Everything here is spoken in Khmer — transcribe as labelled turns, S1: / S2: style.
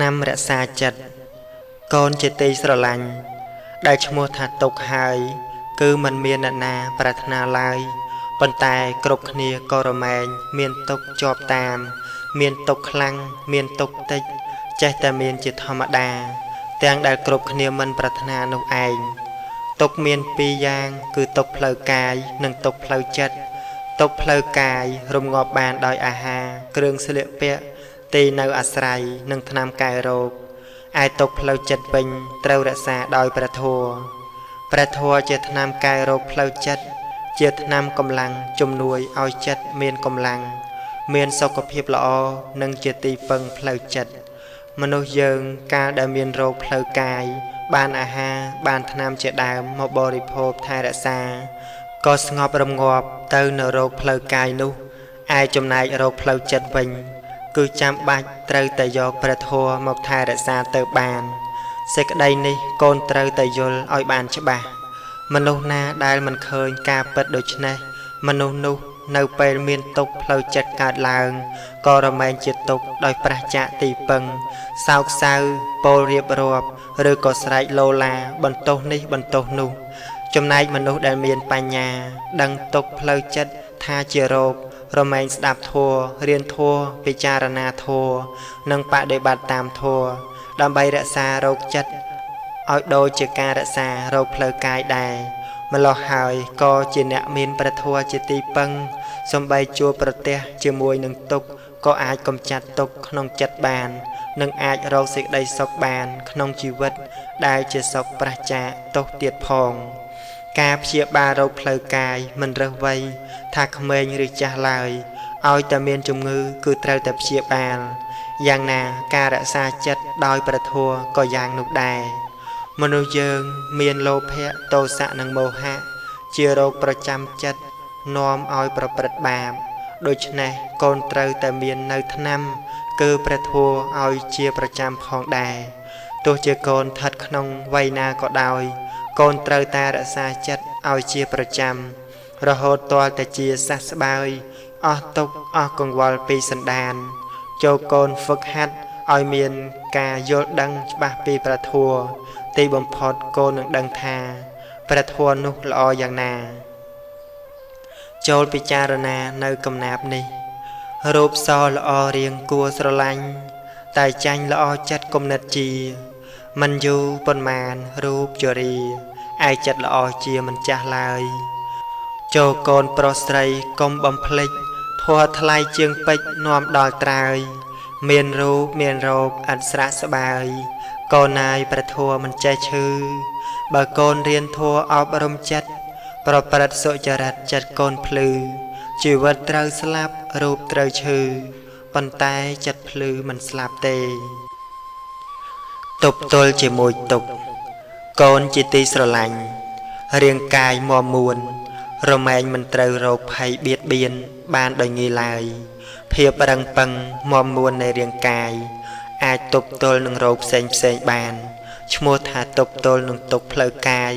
S1: ណាំរក្សាចិត្តកូនជាទីស្រឡាញ់ដែលឈ្មោះថាទុកហើយគឺមិនមានអ្នកណាប្រាថ្នាឡើយប៉ុន្តែគ្រប់គ្នាក៏រមែងមានទុកជាប់តាមមានទុកខ្លាំងមានទុកតិចចេះតែមានជាធម្មតាទាំងដែលគ្រប់គ្នាមិនប្រាថ្នានោះឯងទុកមានពីរយ៉ាងគឺទុកផ្លូវកាយនិងទុកផ្លូវចិត្តទុកផ្លូវកាយរំងាប់បានដោយអាហារគ្រឿងស្លៀកពាក់ទីនៅអាស្រ័យនិងថ្នាំកែរោគឯទុកផ្លូវចិត្តវិញត្រូវរក្សាដោយព្រះធម៌ព្រះធម៌ជាថ្នាំកែរោគផ្លូវចិត្តជាថ្នាំកម្លាំងជំនួយឲ្យចិត្តមានកម្លាំងមានសុខភាពល្អនិងជាទីពឹងផ្លូវចិត្តមនុស្សយើងកាលដែលមានរោគផ្លូវកាយបានអាហារបានថ្នាំជាដើមមកបរិភោគថែរក្សាក៏ស្ងប់រងាប់ទៅនៅរោគផ្លូវកាយនោះឯចំណែករោគផ្លូវចិត្តវិញគឺចាំបាច់ត្រូវតែយកព្រះធម៌មកថែរក្សាទៅបានសេចក្តីនេះកូនត្រូវតែយល់ឲ្យបានច្បាស់មនុស្សណាដែលមិនឃើញការពិតដូច្នេះមនុស្សនោះនៅពេលមានទុក្ខផ្លូវចិត្តកើតឡើងក៏រមែងជាទុក្ខដោយប្រះចាកទីពឹងសោកសៅពោលរៀបរាប់ឬក៏ស្រែកលោឡាបន្ទោសនេះបន្ទោសនោះចំណែកមនុស្សដែលមានបញ្ញាដឹងទុក្ខផ្លូវចិត្តថាជារោគរមែងស្ដាប់ធម៌រៀនធម៌ពិចារណាធម៌និងបដិបត្តិតាមធម៌ដើម្បីរក្សារោគចិត្តឲ្យដូចជាការរក្សារោគផ្លូវកាយដែរម្ល៉េះហើយក៏ជាអ្នកមានព្រះធម៌ជាទីពឹងសំបីជួបប្រទះជាមួយនឹងទុក្ខក៏អាចកំចាត់ទុក្ខក្នុងចិត្តបាននិងអាចរកសេចក្តីសុខបានក្នុងជីវិតដែលជាសុខប្រះចាកទោសទៀតផងការព្យាបាលរោគផ្លូវកាយមិនរើសវ័យថាក្មេងឬចាស់ឡើយឲ្យតែមានជំងឺគឺត្រូវតែព្យាបាលយ៉ាងណាការរក្សាចិត្តដោយព្រះធម៌ក៏យ៉ាងនោះដែរមនុស្សយើងមានលោភៈទោសៈនិងមោហៈជារោគប្រចាំចិត្តនាំឲ្យប្រព្រឹត្តបាបដូច្នេះកូនត្រូវតែមាននៅថ្នាំគឺព្រះធម៌ឲ្យជាប្រចាំផងដែរទោះជាកូនស្ថិតក្នុងវ័យណាក៏ដោយកូនត្រូវតែរក្សាចិត្តឲ្យជាប្រចាំរហូតទាល់តែជាសះស្បើយអស់ទុក្ខអស់កង្វល់ពីសន្តានចូលកូនហ្វឹកហាត់ឲ្យមានការយល់ដឹងច្បាស់ពីព្រះធម៌ទីបំផុតកូននឹងដឹងថាព្រះធម៌នោះល្អយ៉ាងណាចូលពិចារណានៅកំណាព្យនេះរូបសល្អរៀងគួរស្រឡាញ់តែចាញ់ល្អចិត្តគំនិតជាមិនយូរប៉ុន្មានរូបជរាឯចិត្តល្អជាមិនចាស់ឡើយចូលកូនប្រុសស្រីកុំបំភ្លេចធម៌ថ្លៃជាងពេជ្រនាំដល់ត្រើយមានរូបមានរោគឥតស្រាក់ស្បើយកូនណាយព្រះធម៌មិនចេះឈឺបើកូនរៀនធម៌អប់រំចិត្តប្រព្រឹត្តសុចរិតចិត្តកូនភ្លឺជីវិតត្រូវស្លាប់រូបត្រូវឈឺប៉ុន្តែចិត្តភ្លឺមិនស្លាប់ទេទប់ទល់ជាមួយទុក្ខកូនជាទីស្រឡាញ់រាងកាយមាំមួនរមែងមិនត្រូវរោគភ័យបៀតបៀនបានដោយងាយឡើយភាពរឹងប៉ឹងមាំមួននៃរាងកាយអាចទប់ទល់នឹងរោគផ្សេងបានឈ្មោះថាទប់ទល់នឹងទុក្ខផ្លូវកាយ